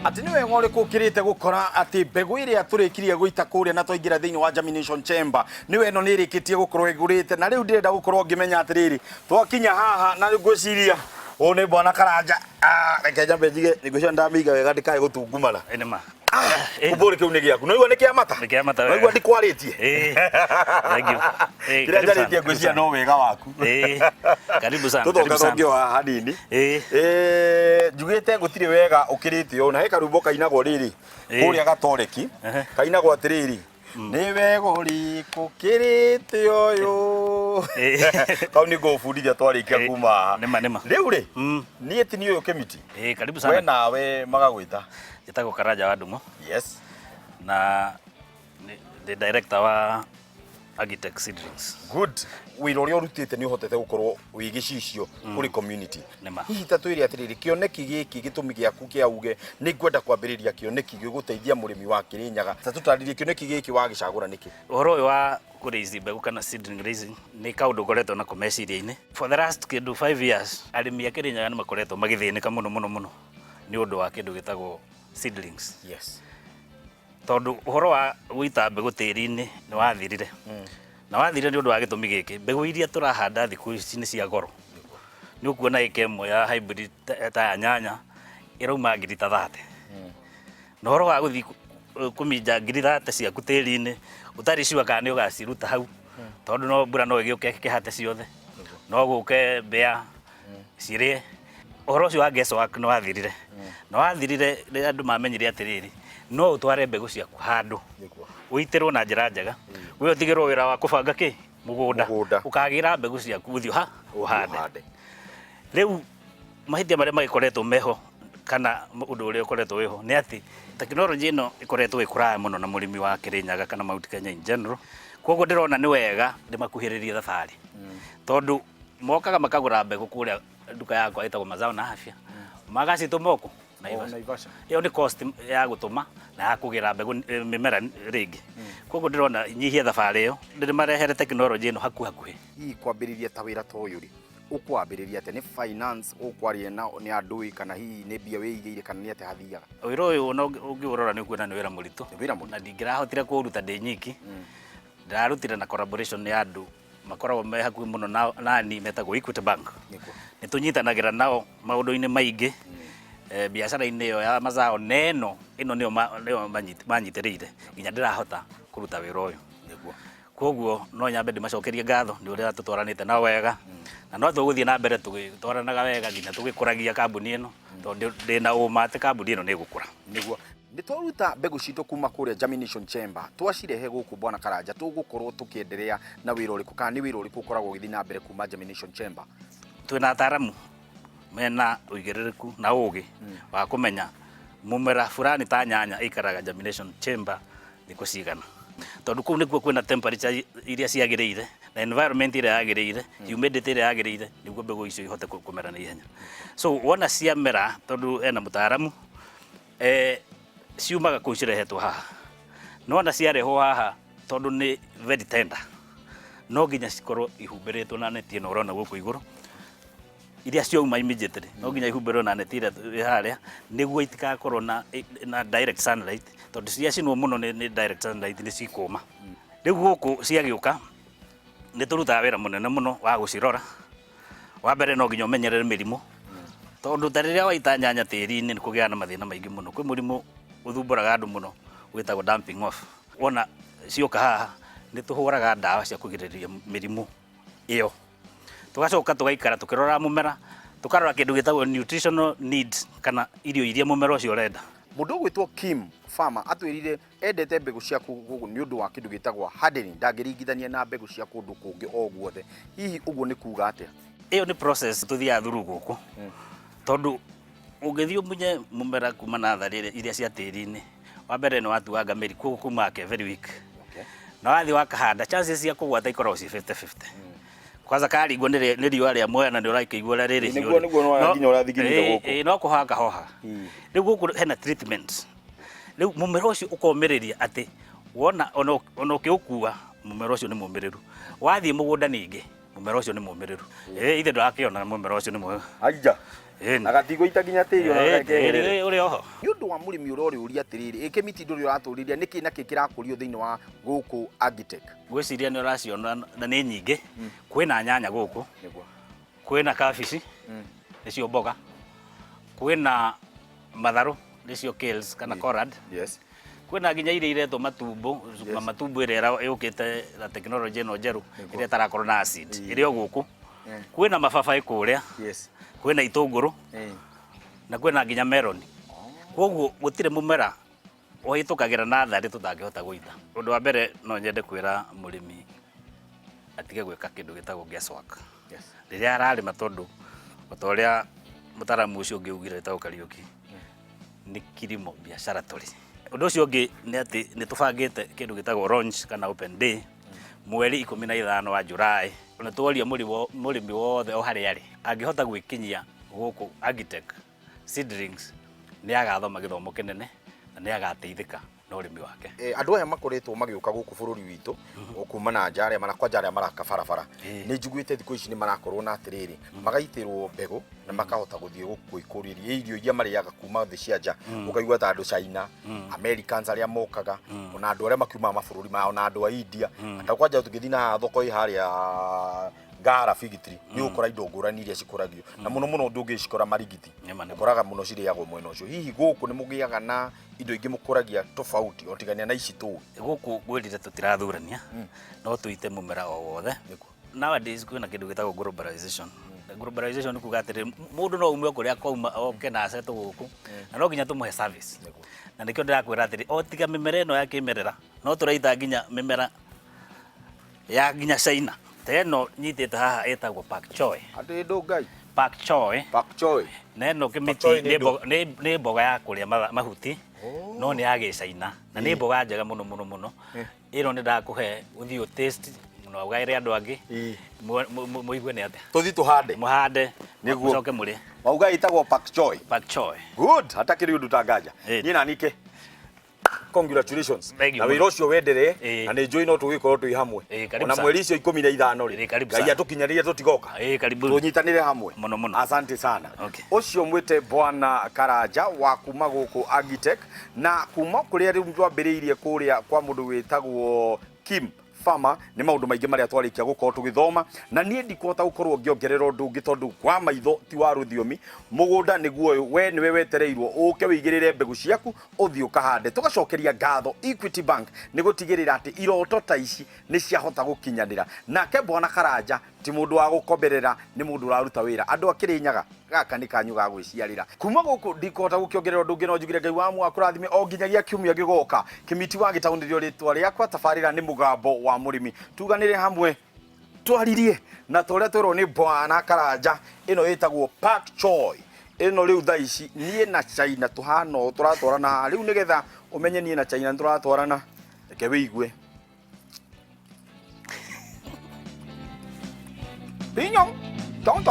ati niwe ngore kukirite gukora ati mbegu iria turikirie guita kuria na twaingira thiini wa germination chamber niwe no nirikitie gukorwo igurite na riu ndirenda gukorwo ngimenya atiriri twakinya haha na ngwiciria one bwana Karanja reke njambe njige ngwicio ndamiga wega ndikae gutungumana enema kuburi kiu ni giaku no igwa ni kiamata no igwa ndikwaritie thank you kira njaritie ngwicia no wega waku karibu sana tutoka thongio hanini njugite ngutire wega ukiritio na he karumbo kainagwo riri kuria gatoreki kainagwo atiriri ni wega uri kukirite oyo kau ni go fundithia twarikia kuma nema riu ri ni eti ni uyu kimiti karibu sana we nawe magagwita Gitagwo Karanja wa Ndung'u. Yes. Na the director wa Agitech Seedlings. Good. Wira uria urutite ni uhotete gukorwo wi gicicio kuri community. Hihi tatwiri atiriri kioneki giki gitumi giaku kia uge ni ngwenda kwambiriria kioneki giguteithia murimi wa Kirinyaga. Tatutaririe kioneki giki wa gicagura niki. Uhoro uyu wa kuraise mbegu kana seedling raising ni kaundu ngoretwo na komeciria-ini. For the last 5 years arimi a Kirinyaga ni makoretwo magithinika muno ni undu wa kindu gitagwo seedlings. Yes. Tondu uhoro wa guita mbegu tiri-ini ni wathirire. Na wathirire ni undu wa gitumi giki mbegu iria turahanda thiku ici ni cia goro. Ni ukuona ike imo ya hybrid ta ya nyanya irauma ngiri ta 30. Na uhoro wa guthi kuminja ngiri 30 ciaku tiri-ini utari ciwa kana ni ugaciruta hau. Tondu no mbura no igiuke kihate ciothe. No guke mbea cirie uhoro ucio wa guesswork no wathirire. Na wathirire ri andu mamenyire atiriri no utware mbegu ciaku handu uitirwo na njira njega we utigirwo wira wa kubanga ki mugunda ukagira mbegu ciaku uthio ha uhande riu mahitia maria magikoretwo meho kana undu uria ukoretwo wiho ni ati teknology ino ikoretwo ikura muno na murimi wa Kirinyaga kana Mount Kenya in general koguo ndirona ni wega ndimakuhiririe thabari tondu mokaga makagura mbegu kuria nduka yakwa itagwo Mazao na Afya magacituma oku Naivasha. Iyo ni cost ya gutuma na ya kugira mbegu mimera ringi. Koguo ndirona nyihia thabari iyo ndiri marehere technology ino hakuhi. Hii kwambiriria ta wira to yuri. Ukwambiriria ate ni finance ukwaria na ni andui kana hii ni bia wiigire kana ni ate hathiaga. Wira uyu no ungiurora ni kuona ni wira muritu. Na ndingirahotire kuruta ndi nyiki. Ndarutire na collaboration ya andu makoragwo me hakuhi muno na ni metagwo Equity Bank. Nitunyitanagira nao maundu-ini maingi. Biashara-ini iyo ya mazao neno ino niyo manyitiriire nginya ndirahota kuruta wira uyu niguo koguo no nyambe ndimacokerie ngatho ndi uria tutwaranite na wega na no tuguthie na mbere tugitwaranaga wega nginya tugikuragia kambuni ino tondu ndina uma ati kambuni ino ni gukura niguo nditwaruta mbegu citu kuma kuria germination chamber twacirehe guku bwana Karanja tugukorwo tukiendelea na wira uriku kana ni wira uriku ukoragwo githii na mbere kuma germination chamber twina ataramu mena uigiririku na ugi wa kumenya mumera fulani ta nyanya ikaraga germination chamber thiku cigana tondu kuu nikuo kwina temperature iria ciagiriire na environment iria yagiriire humidity iria yagiriire niguo mbegu icio ihote kumera na ihenya so wona cia mera tondu ena mutaramu ciumaga kuu cirehetwo haha nona ciarehwo haha tondu ni very tender no nginya cikorwo ihumbiritwo na neti ino urona guku iguru iria cioma immediately no nginya ihumbirirwo na neti ira haria niguo itikakorwo na direct sunlight tondu cia cinwo muno ni direct sunlight ni cikuma riu guku ciagiuka ni turutaga wira munene muno wa gucirora wa mbere no nginya umenyerere mirimu tondu tariria waita nyanya tiri-ini ni kugia na mathina maingi muno kwi murimu uthumburaga andu muno witagwo dumping off wona cioka haha ni tuhuraga ndawa cia kugiriria mirimu iyo tugacoka tugaikara tukirora mumera tukarora kindu gitagwo nutritional needs kana irio iria mumera ucio urenda mundu gwitwo Kim Farmer atwirire endete mbegu cia gugu ni undu wa kindu gitagwo hardening ndagiringithania na mbegu cia kundu kungi o guothe hihi uguo ni kuga atia iyo ni process tuthia thuru guku tondu ungithio munye mumera kuma na thari iria cia tiri-ini wa mbere ni watuanga meri kuma ke very weak na wathi wakahanda chances cia kugwata ikorwo ci 50-50 kwanza karingwo ni riua ria moya na ni uraikigwa ria riri niguo no nginya urathigirire guku no kuhanga hoha riu guku hena treatment riu mumera ucio ukomiriria ati wona ono ukiukua mumera ucio ni mumiriru wathie mugunda ningi mumera ucio ni mumiriru ithe ndurakiona mumera ucio ni mwega aija na gatigo itaginya tiri ona reke uri oho ni undu wa murimi urori uria atiriri ikimiti nduri uraturiria niki na kirakurio thiini wa guku Agitech gwiciria ni uraciona na ni nyingi kwina nyanya guku kwina kabici nicio mboga kwina matharu nicio kales kana collard yes kwina nginya iria iretwo matumbo matumbo irera yukite na technology no njeru iria tarakorwo na acid iria guku kwina mababai kuria yes kwina itunguru na kwina nginya melon koguo gutire mumera ohitukagira nathari tutangihota guitha undu wa mbere no nyende kwira murimi atige gwika kindu gitagwo guesswork yes riria ararima tondu otoria mutaramu ucio ngiugire ta Kariuki ni kilimo biashara tuli undu ucio ngi ni ati ni tubangite kindu gitagwo launch kana open day mweri 15 wa Julai na tuoria murimi wothe o hari ari angihota gwikinyia guku Agitech seedlings ni agathoma githomo kinene na ni agateithika na urimi wake andu aya makoretwo magiuka guku bururi witu okuma na njare mana kwa njare maraka barabara ni njiguite thiko ici ni marakorwo na atiriri magaitirwo mbegu na makahota guthie guku ikuriria irio iria mariaga kuma thi cia nja ukaigua ta andu China Americans aria mokaga ona andu aria makiuma mabururi mao na andu a India ata kwanja tugithi na thoko i haria Ngara Fig Tree ni ukora indo ngurani iria cikuragio na muno muno ndungi cikora marigiti ukoraga muno ciriagwo mwena ucio hihi guku ni mugiaga na indo ingi mukuragia tofauti otigania na ici tu guku gwirire tutirathurania no tuite mumera o wothe nowadays kwina kindu gitagwo globalization ni kuga atiri mundu no umwe kuria kauma oke na aseto guku na no nginya tumuhe service na nikio ndirakwira atiri otiga mimera ino ya kimerera no turaita nginya mimera ya nginya China teno nyitite haha etagwo pak choy ati ndungai pak choy neno kimiti ni mboga ya kuria mahuti no ni ya China na ni mboga njega muno iro ni ndakuhe uthio taste no gaire andu angi muigwe ni ate tuthi tuhande muhande niguo coke muri wauga itagwo pak choy good hata kiri undu tangaja ni na nike congratulations na wira ucio wendere na ni njui no tugikorwo twi hamwe ona mweri icio 15 ri ngai atukinyaririe tutigoka tunyitanire hamwe asante sana ucio mwite bwana Karanja wa kuma guku Agitech na kuma kuria riu twambiriirie kuria kwa mundu witagwo Kim Farmer ni maundu maingi maria twarikia gukorwo tugithoma na nie ndikota gukorwo ngiongerera undu ungi tondu kwa maitho ti wa ruthiomi mugunda niguo we niwe wetereirwo uke wigirire mbegu ciaku uthio kahande tugacokeria ngatho Equity Bank nigutigirira ati iroto ta ici ni ciahota gukinyanira nake bwana Karanja ti mundu wa gukomberera ni mundu uraruta wira andu akirinyaga gaka ni kanyu ga gwiciarira kuma guku ndikota gukiongerera undu ungi no njugire ngai wa mwa kurathime o nginyagia kiumia gigoka kimiti wa gitaundirio ritwa riakwa tafarira ni mugambo wa murimi tuganire hamwe twaririe na toria twiro ni bwana Karanja ino itagwo pak choy ino riu tha ici nie na China tuhano turatwarana riu nigetha umenye nie na China turatwarana reke wiigwe Pinyo, don't